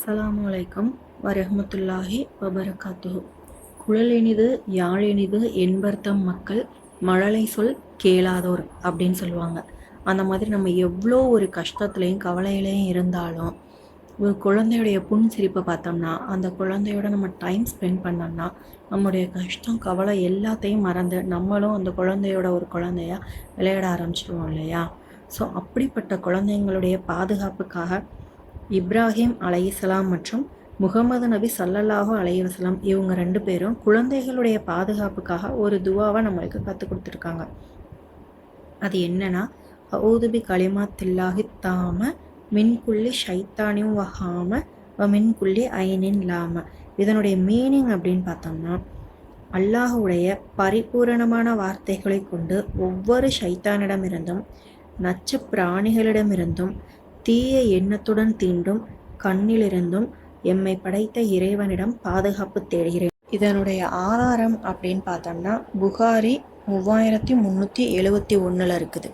அஸ்ஸலாமு அலைக்கும் வரஹ்மத்துல்லாஹி வபரகாத்துஹு. குழலினிது யாழினிது என்பர்த்தம் மக்கள் மழலை சொல் கேளாதோர் அப்படின்னு சொல்லுவாங்க. அந்த மாதிரி நம்ம எவ்வளோ ஒரு கஷ்டத்துலேயும் கவலையிலையும் இருந்தாலும் ஒரு குழந்தையுடைய புன் சிரிப்பை பார்த்தோம்னா, அந்த குழந்தையோட நம்ம டைம் ஸ்பெண்ட் பண்ணோம்னா, நம்முடைய கஷ்டம் கவலை எல்லாத்தையும் மறந்து நம்மளும் அந்த குழந்தையோட ஒரு குழந்தையா விளையாட ஆரம்பிச்சிடுவோம் இல்லையா? ஸோ அப்படிப்பட்ட குழந்தைங்களுடைய பாதுகாப்புக்காக இப்ராஹிம் அலைஹிஸ்ஸலாம் மற்றும் முகமது நபி ஸல்லல்லாஹு அலைஹி வஸல்லம் இவங்க 2 பேரும் குழந்தைகளுடைய பாதுகாப்புக்காக ஒரு துவாவை நம்மளுக்கு கற்றுக் கொடுத்துருக்காங்க. அது என்னன்னா, அஊது கலிமாத்தில்லாஹி தாம மின் குல்லி ஷைத்தானின் வஹாம வ மின் குல்லி ஐனின் லாம. இதனுடைய மீனிங் அப்படின்னு பார்த்தோம்னா, அல்லாஹுடைய பரிபூரணமான வார்த்தைகளை கொண்டு ஒவ்வொரு ஷைத்தானிடமிருந்தும் நச்சு பிராணிகளிடமிருந்தும் தீய எண்ணத்துடன் தீண்டும் கண்ணிலிருந்தும் எம்மை படைத்த இறைவனிடம் பாதுகாப்பு தேடுகிறேன். இதனுடைய ஆதாரம் அப்படின்னு பார்த்தோம்னா புகாரி 3371 இருக்குது.